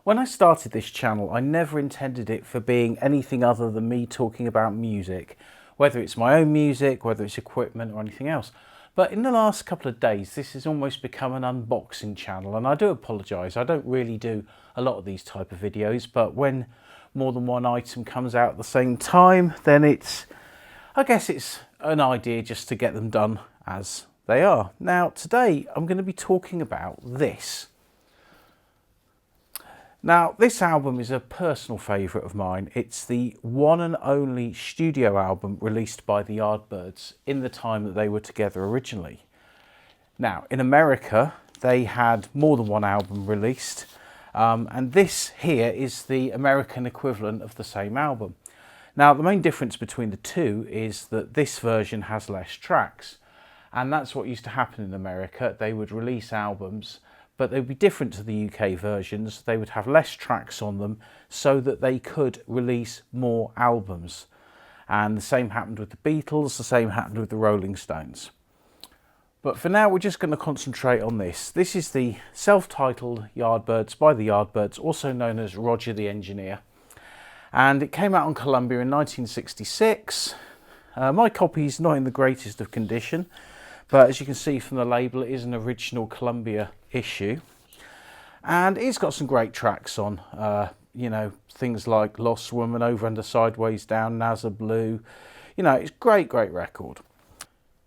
When I started this channel, I never intended it for being anything other than me talking about music, whether it's my own music, whether it's equipment or anything else. But in the last couple of days, this has almost become an unboxing channel, and I do apologise. I don't really do a lot of these type of videos, but when more than one item comes out at the same time, then I guess it's an idea just to get them done as they are. Now, today I'm going to be talking about this. Now, this album is a personal favourite of mine. It's the one and only studio album released by the Yardbirds in the time that they were together originally. Now, in America, they had more than one album released, and this here is the American equivalent of the same album. Now, the main difference between the two is that this version has less tracks, and that's what used to happen in America. They would release albums, but they would be different to the UK versions. They would have less tracks on them so that they could release more albums. And the same happened with the Beatles, the same happened with the Rolling Stones. But for now, we're just going to concentrate on this. This is the self-titled Yardbirds by the Yardbirds, also known as Roger the Engineer. And it came out on Columbia in 1966. My copy's not in the greatest of condition, but as you can see from the label, it is an original Columbia issue. And it's got some great tracks on, you know, things like Lost Woman, Over Under Sideways Down, NASA Blue. You know, it's a great record.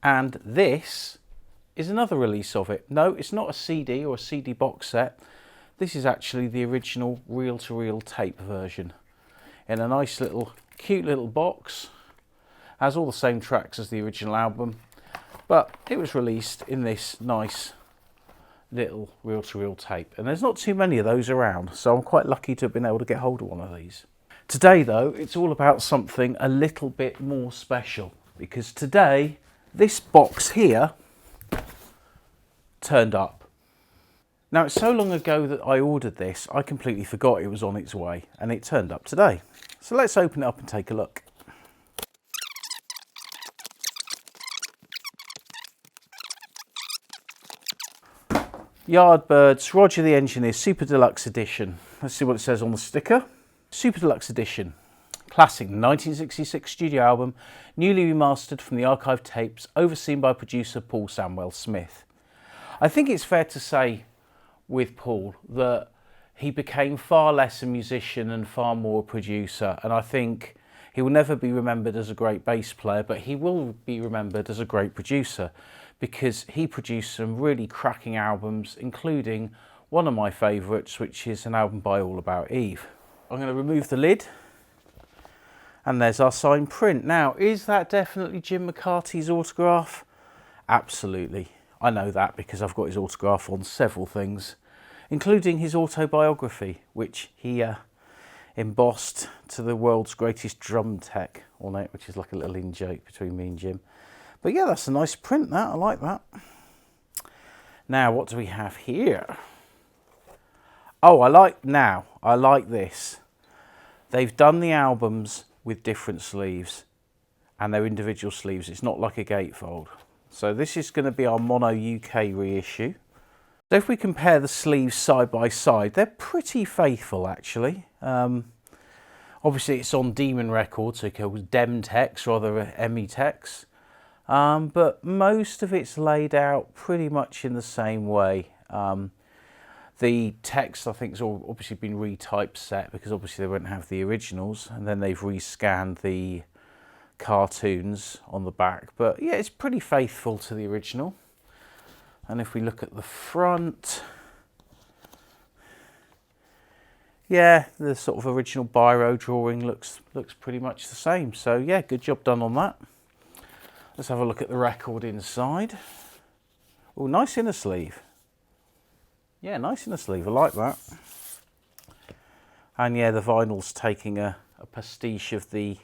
And this is another release of it. No, it's not a CD or a CD box set. This is actually the original reel-to-reel tape version in a nice little, cute little box. Has all the same tracks as the original album, but it was released in this nice little reel-to-reel tape, and there's not too many of those around, so I'm quite lucky to have been able to get hold of one of these. Today though, it's all about something a little bit more special, because today this box here turned up. Now, it's so long ago that I ordered this, I completely forgot it was on its way, and it turned up today. So let's open it up and take a look. Yardbirds, Roger the Engineer, Super Deluxe Edition. Let's see what it says on the sticker. Super Deluxe Edition. Classic 1966 studio album, newly remastered from the archive tapes, overseen by producer Paul Samwell-Smith. I think it's fair to say with Paul that he became far less a musician and far more a producer, and I think he will never be remembered as a great bass player, but he will be remembered as a great producer, because he produced some really cracking albums, including one of my favourites, which is an album by All About Eve. I'm going to remove the lid, and there's our signed print. Now, is that definitely Jim McCarty's autograph? Absolutely. I know that because I've got his autograph on several things, including his autobiography, which he embossed to the world's greatest drum tech on it, which is like a little in-joke between me and Jim. But yeah, that's a nice print, that. I like that. Now, what do we have here? Oh, I like this. They've done the albums with different sleeves, and they're individual sleeves. It's not like a gatefold. So this is going to be our mono UK reissue. So if we compare the sleeves side by side, they're pretty faithful, actually. Obviously, it's on Demon Records, so it goes Demtex rather than Emitex. But most of it's laid out pretty much in the same way. The text, I think, has obviously been retypeset because obviously they won't have the originals, and then they've rescanned the cartoons on the back. But yeah, it's pretty faithful to the original. And if we look at the front, yeah, the sort of original biro drawing looks pretty much the same. So yeah, good job done on that. Let's have a look at the record inside. Oh, nice inner sleeve. Yeah, nice inner sleeve. I like that. And yeah, the vinyl's taking a pastiche of the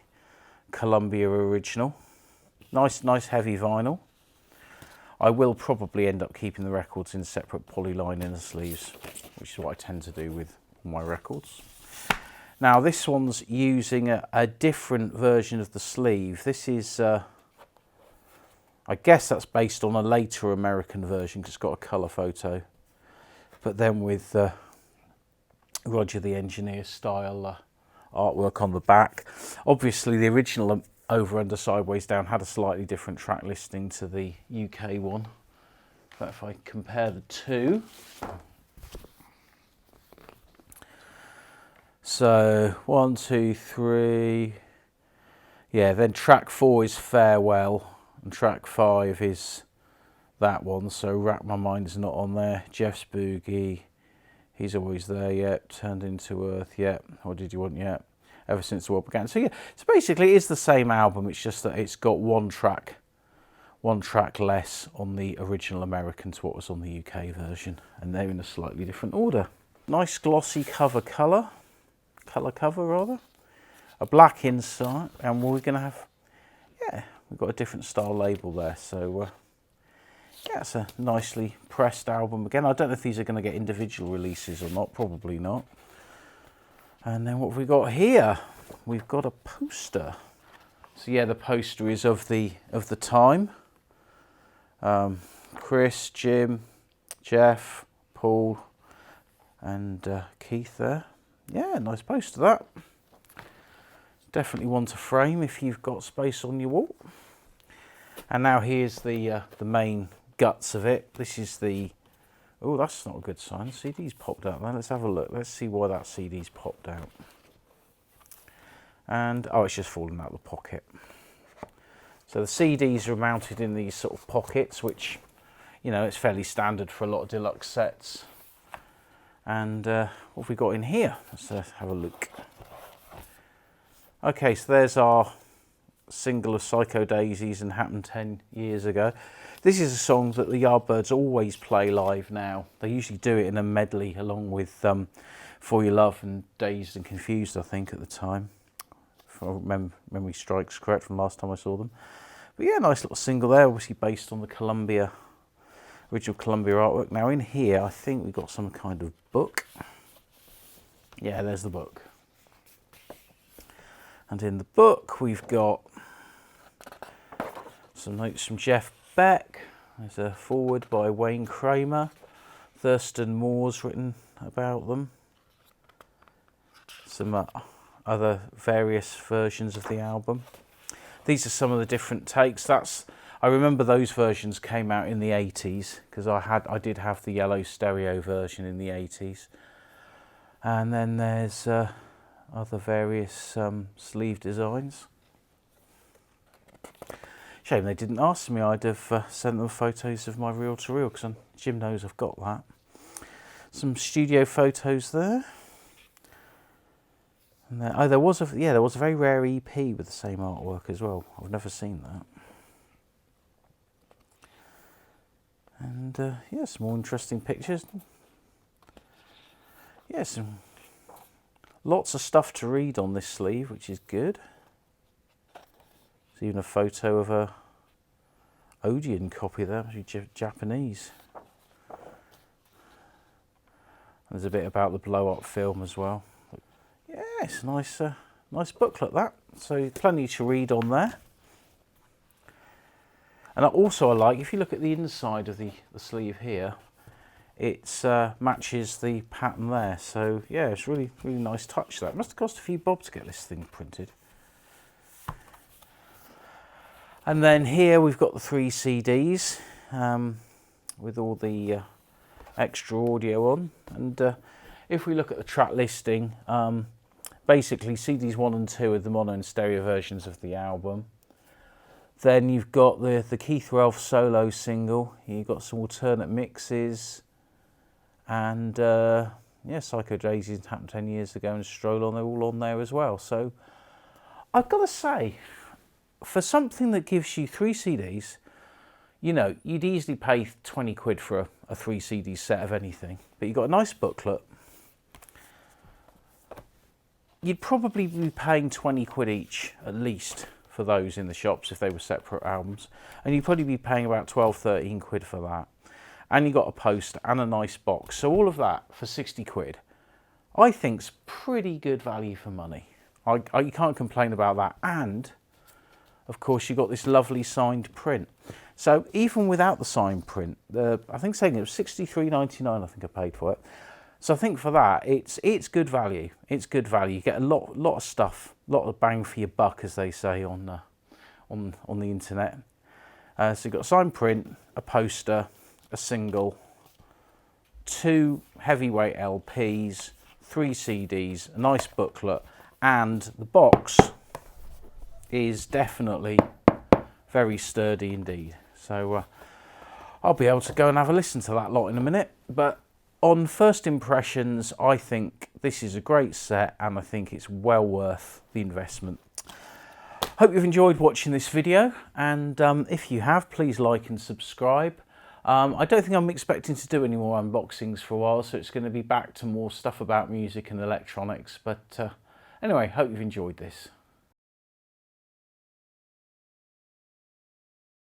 Columbia original. Nice heavy vinyl. I will probably end up keeping the records in separate polyline inner sleeves, which is what I tend to do with all my records. Now, this one's using a different version of the sleeve. This is I guess that's based on a later American version because it's got a colour photo. But then with Roger the Engineer style artwork on the back. Obviously the original Over, Under, Sideways, Down had a slightly different track listing to the UK one. But if I compare the two, so 1, 2, 3, yeah, then track 4 is Farewell and track 5 is that one, so Rack My Mind is not on there. Jeff's Boogie, He's Always There, yep. Turned Into Earth, yep. What Did You Want, yep. Ever Since the World Began. So yeah, so basically it's the same album, it's just that it's got one track less on the original American to what was on the UK version, and they're in a slightly different order. Nice glossy colour cover rather. A black inside, and we're going to have, yeah, we've got a different style label there, so yeah, it's a nicely pressed album. Again, I don't know if these are going to get individual releases or not, probably not. And then what have we got here? We've got a poster. So yeah, the poster is of the time. Chris, Jim, Jeff, Paul, and Keith there. Yeah, nice poster that. Definitely one to frame if you've got space on your wall. And now here's the main guts of it. This is the, oh, that's not a good sign. The CD's popped out there. Let's have a look. Let's see why that CD's popped out. And, oh, it's just fallen out of the pocket. So the CDs are mounted in these sort of pockets, which, you know, it's fairly standard for a lot of deluxe sets. And what have we got in here? Let's have a look. Okay, so there's our single of Psycho Daisies and Happened 10 years ago. This is a song that the Yardbirds always play live now. They usually do it in a medley along with For Your Love and Dazed and Confused, I think, at the time. If memory strikes correct from last time I saw them. But yeah, nice little single there, obviously based on the original Columbia artwork. Now in here, I think we've got some kind of book. Yeah, there's the book. And in the book, we've got some notes from Jeff Beck. There's a foreword by Wayne Kramer. Thurston Moore's written about them. Some other various versions of the album. These are some of the different takes. I remember those versions came out in the 80s because I did have the yellow stereo version in the 80s. And then there's other various sleeve designs. Shame they didn't ask me. I'd have sent them photos of my reel-to-reel because Jim knows I've got that. Some studio photos there. And then, oh, there was a very rare EP with the same artwork as well. I've never seen that. And yeah, some more interesting pictures. Yeah, lots of stuff to read on this sleeve, which is good. There's even a photo of a Odeon copy there, actually Japanese. There's a bit about the blow-up film as well. Yeah, it's a nice booklet that. So plenty to read on there. And also I like, if you look at the inside of the sleeve here, it matches the pattern there. So yeah, it's really nice touch that. It must have cost a few bob to get this thing printed. And then here we've got the 3 CDs with all the extra audio on. And if we look at the track listing, basically CDs 1 and 2 are the mono and stereo versions of the album. Then you've got the Keith Ralph solo single. You've got some alternate mixes. And yeah, Psycho Daisies Happened 10 years ago and Stroll On, they're all on there as well. So I've got to say, for something that gives you 3 CDs, you know, you'd easily pay 20 quid for a 3 CD set of anything. But you've got a nice booklet. You'd probably be paying 20 quid each, at least, for those in the shops if they were separate albums. And you'd probably be paying about 12, 13 quid for that. And you got a poster and a nice box. So all of that for 60 quid, I think's pretty good value for money. You can't complain about that. And, of course, you got this lovely signed print. So even without the signed print, I think saying it was $63.99, I think I paid for it. So I think for that, it's good value. It's good value. You get a lot of stuff, a lot of bang for your buck, as they say on the internet. So you've got a signed print, a poster, a single, 2 heavyweight LPs, 3 CDs, a nice booklet, and the box is definitely very sturdy indeed. So I'll be able to go and have a listen to that lot in a minute. But on first impressions, I think this is a great set and I think it's well worth the investment. Hope you've enjoyed watching this video, and if you have, please like and subscribe. I don't think I'm expecting to do any more unboxings for a while, so it's going to be back to more stuff about music and electronics. But anyway, hope you've enjoyed this.